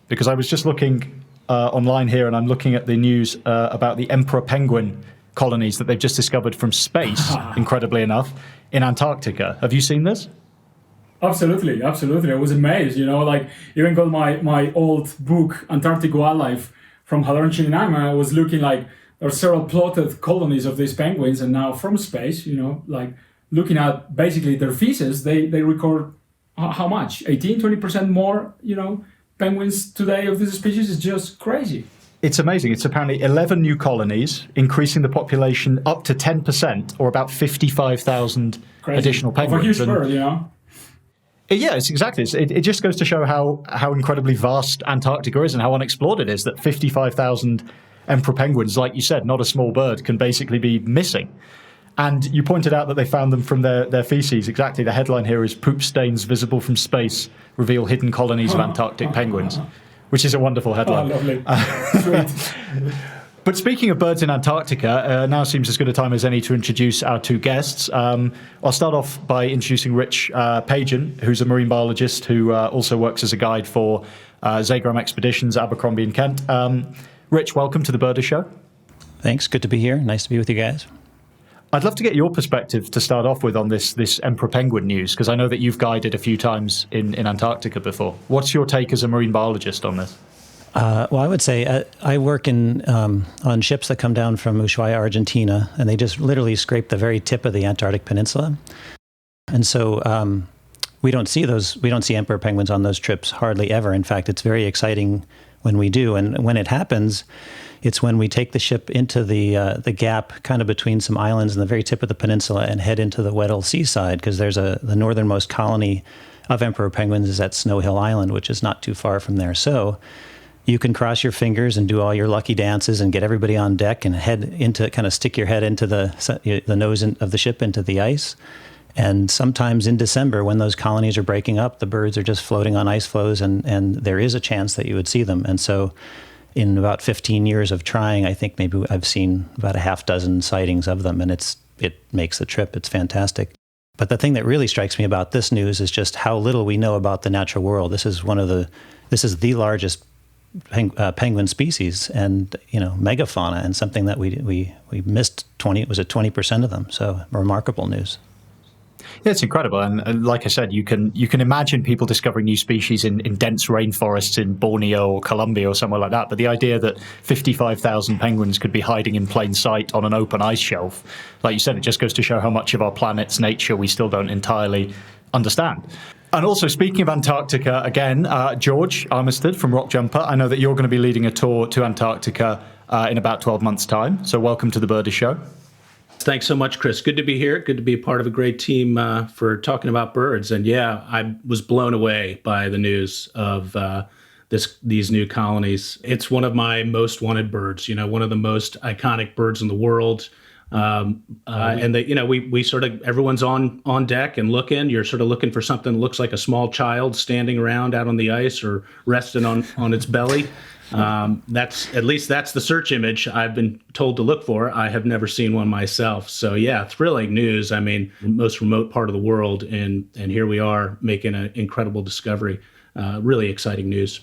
because I was just looking online here, and I'm looking at the news about the emperor penguin colonies that they've just discovered from space, incredibly enough, in Antarctica. Have you seen this? Absolutely. I was amazed, like even got my old book, Antarctic Wildlife from Calderón-Franco. I was looking like there are several plotted colonies of these penguins, and now from space, like looking at basically their feces, they record how much? 18-20% more, penguins today of this species. Is just crazy. It's amazing. It's apparently 11 new colonies, increasing the population up to 10%, or about 55,000 additional penguins. Of a huge bird, Yeah, it's exactly. It just goes to show how incredibly vast Antarctica is and how unexplored it is, that 55,000 emperor penguins, like you said, not a small bird, can basically be missing. And you pointed out that they found them from their feces. Exactly. The headline here is "Poop stains visible from space reveal hidden colonies of Antarctic penguins," which is a wonderful headline. Oh, lovely. Sweet. But speaking of birds in Antarctica, now seems as good a time as any to introduce our two guests. I'll start off by introducing Rich Pagen, who's a marine biologist who also works as a guide for Zagram Expeditions, Abercrombie and Kent. Rich, welcome to the Birder Show. Thanks. Good to be here. Nice to be with you guys. I'd love to get your perspective to start off with on this emperor penguin news, because I know that you've guided a few times in Antarctica before. What's your take as a marine biologist on this? Well, I would say I work on ships that come down from Ushuaia, Argentina, and they just literally scrape the very tip of the Antarctic Peninsula. And so we don't see emperor penguins on those trips hardly ever. In fact, it's very exciting when we do. And when it happens, it's when we take the ship into the gap kind of between some islands and the very tip of the peninsula and head into the Weddell seaside, because there's the northernmost colony of emperor penguins is at Snow Hill Island, which is not too far from there. So you can cross your fingers and do all your lucky dances and get everybody on deck and stick your head into the nose of the ship into the ice. And sometimes in December, when those colonies are breaking up, the birds are just floating on ice floes, and there is a chance that you would see them. And so in about 15 years of trying, I think maybe I've seen about a half dozen sightings of them, and it makes the trip. It's fantastic. But the thing that really strikes me about this news is just how little we know about the natural world. This is the largest penguin species and megafauna, and something that we missed 20% of them. So remarkable news. Yeah, it's incredible, and like I said, you can imagine people discovering new species in dense rainforests in Borneo or Colombia or somewhere like that. But the idea that 55,000 penguins could be hiding in plain sight on an open ice shelf, like you said, it just goes to show how much of our planet's nature we still don't entirely understand. And also, speaking of Antarctica, again, George Armistead from Rock Jumper, I know that you're going to be leading a tour to Antarctica in about 12 months' time. So welcome to the Birder Show. Thanks so much, Chris. Good to be here. Good to be a part of a great team for talking about birds. And yeah, I was blown away by the news of these new colonies. It's one of my most wanted birds, one of the most iconic birds in the world. And we sort of, everyone's on deck and looking. You're sort of looking for something that looks like a small child standing around out on the ice or resting on its belly. That's the search image I've been told to look for. I have never seen one myself. So yeah, thrilling news. I mean, most remote part of the world, and here we are making an incredible discovery. Really exciting news.